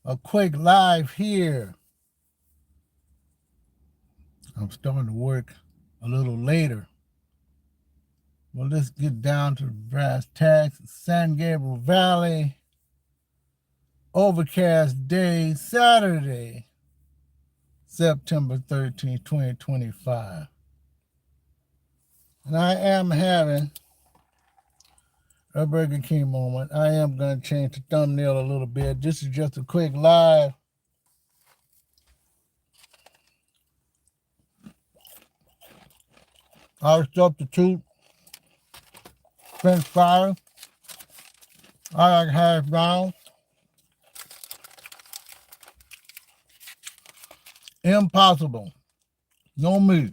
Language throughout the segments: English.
a quick live here. I'm starting to work a little later. Well, let's get down to brass tacks. San Gabriel Valley, overcast day, Saturday, September 13th, 2025. And I am having a Burger King moment. I am going to change the thumbnail a little bit. This is just a quick live. I'll substitute French fries. I like hash browns. Impossible. No meat.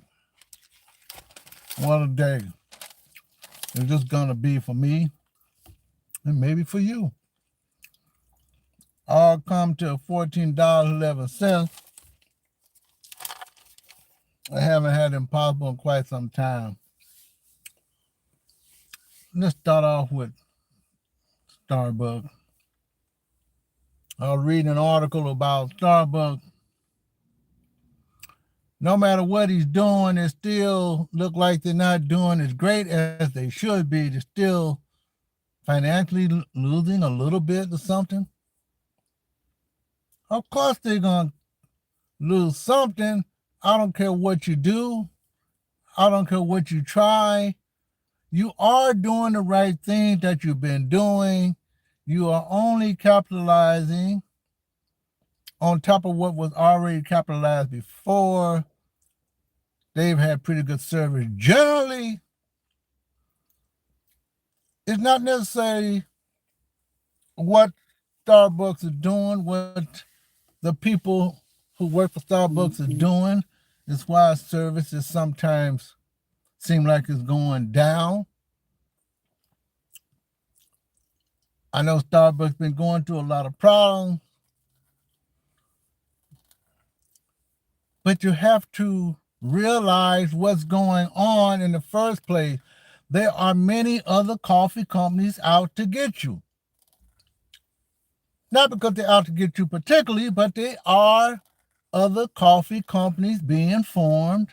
What a day. It's just going to be for me and maybe for you. All come to $14.11. I haven't had Impossible in quite some time. Let's start off with Starbucks. I was reading an article about Starbucks. No matter what he's doing, it still look like they're not doing as great as they should be. They're still financially losing a little bit or something. Of course they're going to lose something. I don't care what you do. I don't care what you try. You are doing the right thing that you've been doing. You are only capitalizing on top of what was already capitalized before. They've had pretty good service. Generally, it's not necessarily what Starbucks is doing, what the people who work for Starbucks is doing. It's why service is sometimes seem like it's going down. I know Starbucks been going through a lot of problems, but you have to realize what's going on in the first place. There are many other coffee companies out to get you. Not because they're out to get you particularly, but there are other coffee companies being formed.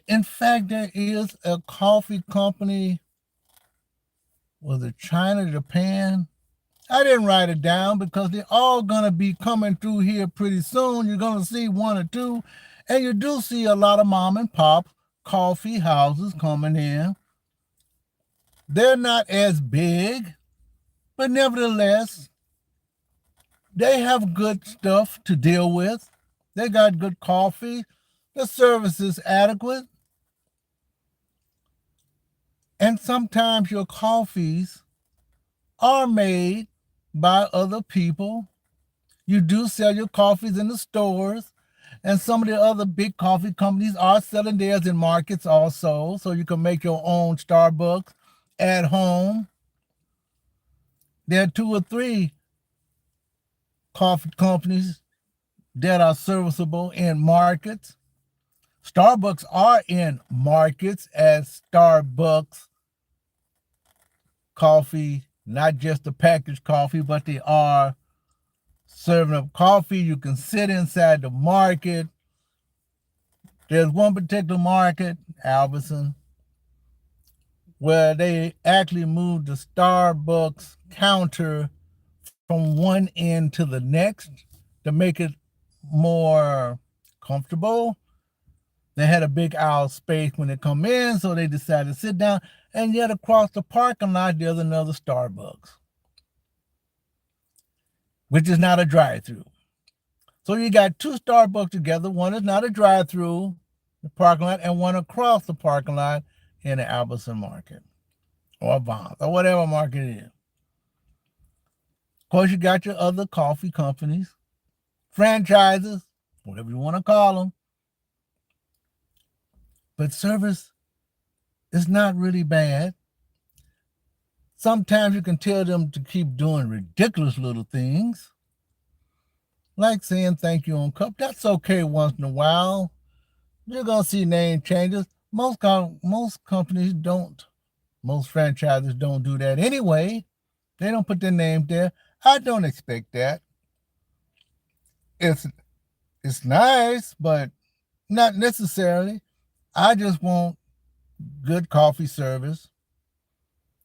In fact, there is a coffee company, was it China, Japan? I didn't write it down because they're all going to be coming through here pretty soon. You're going to see one or two. And you do see a lot of mom and pop coffee houses coming in. They're not as big, but nevertheless, they have good stuff to deal with. They got good coffee. The service is adequate. And sometimes your coffees are made by other people. You do sell your coffees in the stores, and some of the other big coffee companies are selling theirs in markets also, so you can make your own Starbucks at home. There are 2 or 3 coffee companies that are serviceable in markets. Starbucks are in markets as Starbucks coffee, not just the packaged coffee, but they are serving up coffee. You can sit inside the market. There's one particular market, Albertson, where they actually moved the Starbucks counter from one end to the next to make it more comfortable. They had a big aisle space when they come in, so they decided to sit down. And yet across the parking lot, there's another Starbucks, which is not a drive-through. So you got 2 Starbucks together. One is not a drive-through, the parking lot, and one across the parking lot in the Albertson market or Vons or whatever market it is. Of course, you got your other coffee companies, franchises, whatever you want to call them. But service is not really bad. Sometimes you can tell them to keep doing ridiculous little things, like saying thank you on cup. That's okay once in a while. You're going to see name changes. Most companies don't. Most franchises don't do that anyway. They don't put their name there. I don't expect that. It's it's nice, but not necessarily. I just want good coffee service.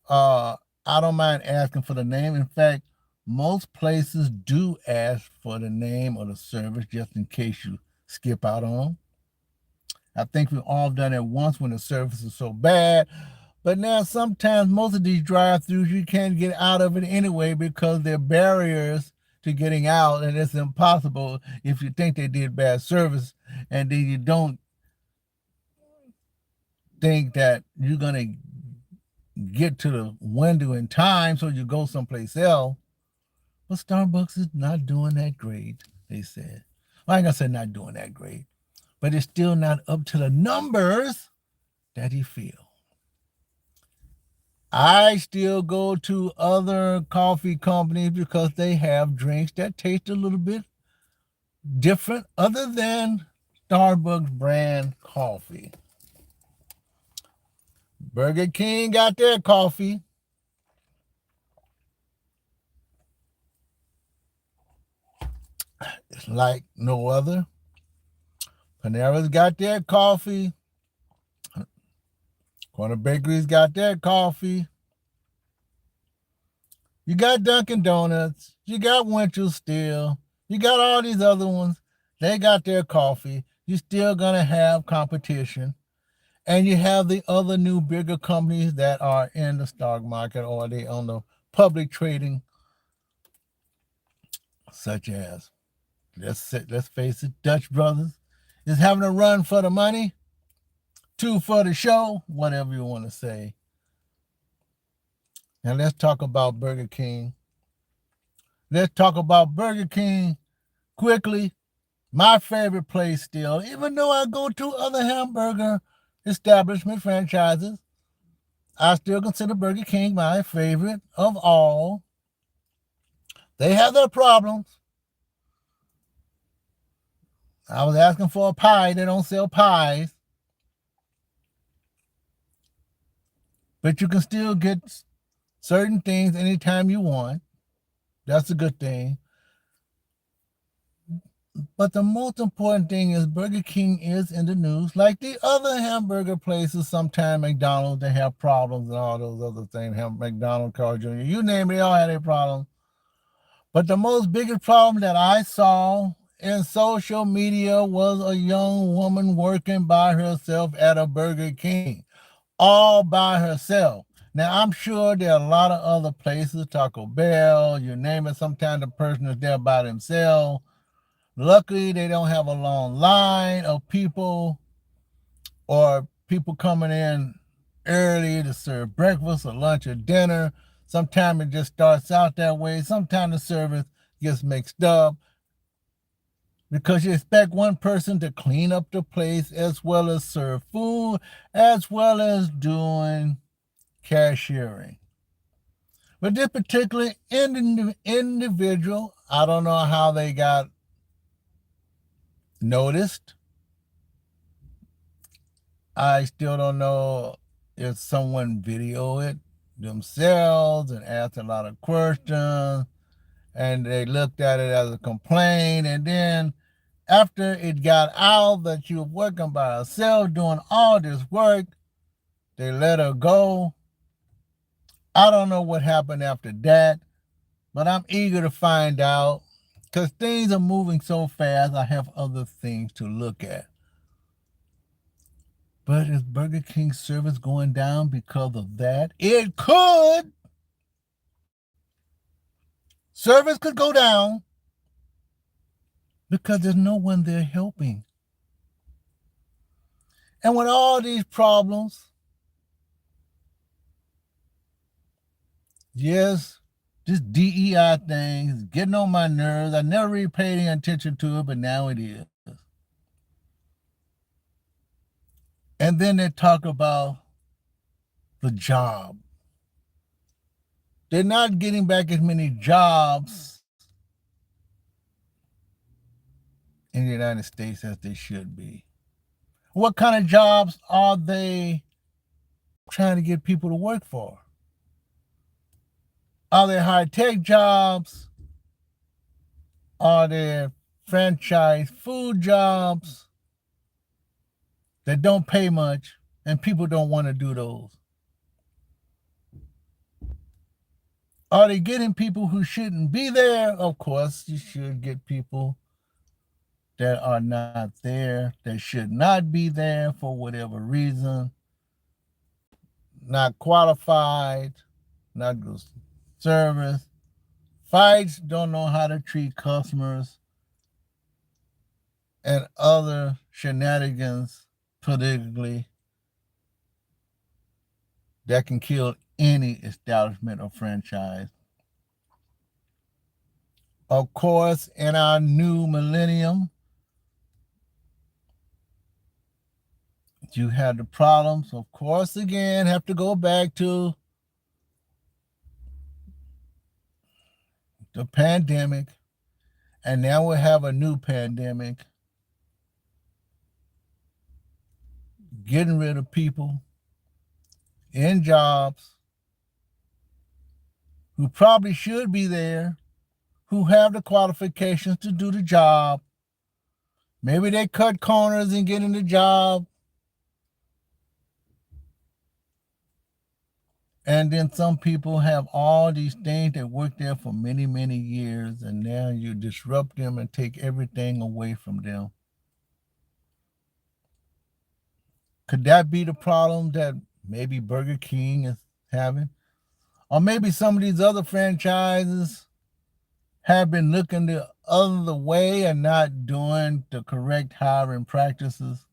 Uh, I don't mind asking for the name. In fact, most places do ask for the name of the service just in case you skip out on them. I think we've all done it once when the service is so bad. But now sometimes most of these drive-throughs you can't get out of it anyway because there are barriers to getting out, and it's impossible if you think they did bad service and then you don't think that you're gonna get to the window in time, so you go someplace else. But Starbucks is not doing that great, they said. Well, I ain't gonna say not doing that great, but it's still not up to the numbers that he feels. I still go to other coffee companies because they have drinks that taste a little bit different other than Starbucks brand coffee. Burger King got their coffee. It's like no other. Panera's got their coffee. Corner Bakery's got their coffee. You got Dunkin' Donuts. You got Winchell Steel. You got all these other ones. They got their coffee. You're still going to have competition. And you have the other new bigger companies that are in the stock market or they on the public trading, such as, let's face it, Dutch Brothers is having a run for the money, two for the show, whatever you want to say. Now let's talk about Burger King. Let's talk about Burger King quickly. My favorite place still, even though I go to other hamburger establishment franchises, I still consider Burger King my favorite of all. They have their problems. I was asking for a pie. They don't sell pies. But you can still get certain things anytime you want. That's a good thing. But the most important thing is Burger King is in the news. Like the other hamburger places, sometimes McDonald's, they have problems and all those other things. McDonald's, Carl Jr., you name it, they all have their problems. But the most biggest problem that I saw in social media was a young woman working by herself at a Burger King, all by herself. Now, I'm sure there are a lot of other places, Taco Bell, you name it, sometimes the person is there by themselves. Luckily, they don't have a long line of people or people coming in early to serve breakfast or lunch or dinner. Sometimes it just starts out that way. Sometimes the service gets mixed up because you expect one person to clean up the place as well as serve food, as well as doing cashiering. But this particular individual, I don't know how they got noticed. I still don't know if someone videoed it themselves and asked a lot of questions and they looked at it as a complaint. And then after it got out that she was working by herself doing all this work, they let her go. I don't know what happened after that, but I'm eager to find out because things are moving so fast. I have other things to look at. But is Burger King service going down because of that? It could. Service could go down because there's no one there helping. And with all these problems, yes, this DEI thing is getting on my nerves. I never really paid any attention to it, but now it is. And then they talk about the job. They're not getting back as many jobs in the United States as they should be. What kind of jobs are they trying to get people to work for? Are they high-tech jobs? Are there franchise food jobs that don't pay much and people don't want to do those? Are they getting people who shouldn't be there? Of course, you should get people that are not there, that should not be there for whatever reason, not qualified, not good service, fights, don't know how to treat customers, and other shenanigans politically that can kill any establishment or franchise. Of course, in our new millennium, you have the problems. Of course, again, have to go back to the pandemic, and now we have a new pandemic, getting rid of people in jobs who probably should be there, who have the qualifications to do the job. Maybe they cut corners and get in the job. And then some people have all these things that worked there for many, many years, and now you disrupt them and take everything away from them. Could that be the problem that maybe Burger King is having? Or maybe some of these other franchises have been looking the other way and not doing the correct hiring practices.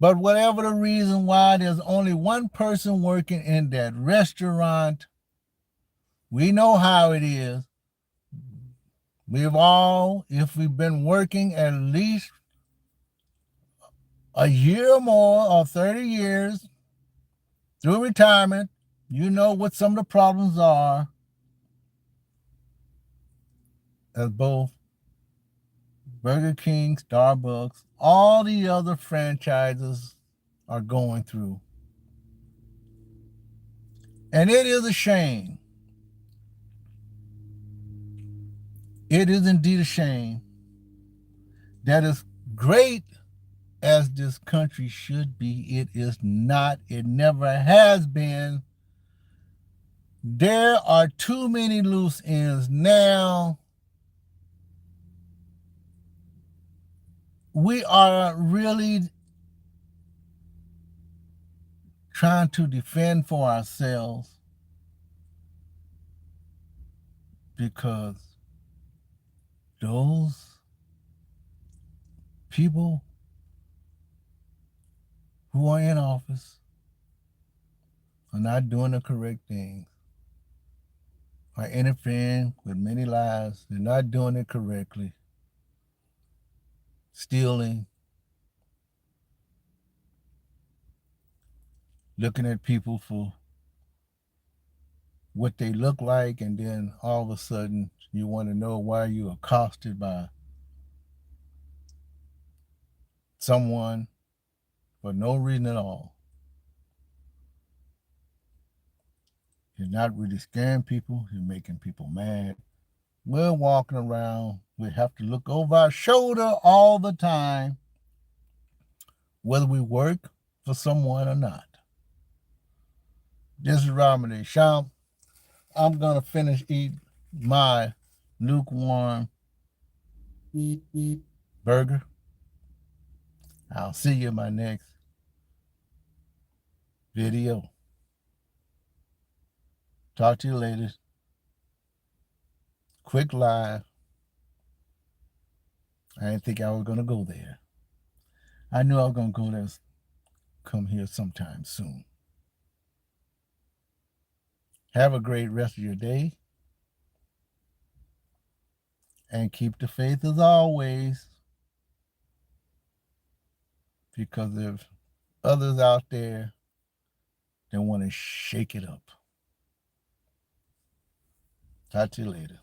But whatever the reason why there's only one person working in that restaurant, we know how it is. We've all, if we've been working at least a year or more or 30 years through retirement, you know what some of the problems are as both Burger King, Starbucks, all the other franchises are going through. And it is a shame. It is indeed a shame that as great as this country should be, it is not. It never has been. There are too many loose ends now. We are really trying to defend for ourselves because those people who are in office are not doing the correct things, are interfering with many lives. They're not doing it correctly, stealing, looking at people for what they look like, and then all of a sudden you want to know why you're accosted by someone for no reason at all. You're not really scaring people, you're making people mad. We're walking around, we have to look over our shoulder all the time, whether we work for someone or not. This is Robert A. Champ. I'm going to finish eating my lukewarm burger. I'll see you in my next video. Talk to you later. Quick live. I didn't think I was going to go there. I knew I was going to go there, come here sometime soon. Have a great rest of your day. And keep the faith as always. Because there's others out there that want to shake it up. Talk to you later.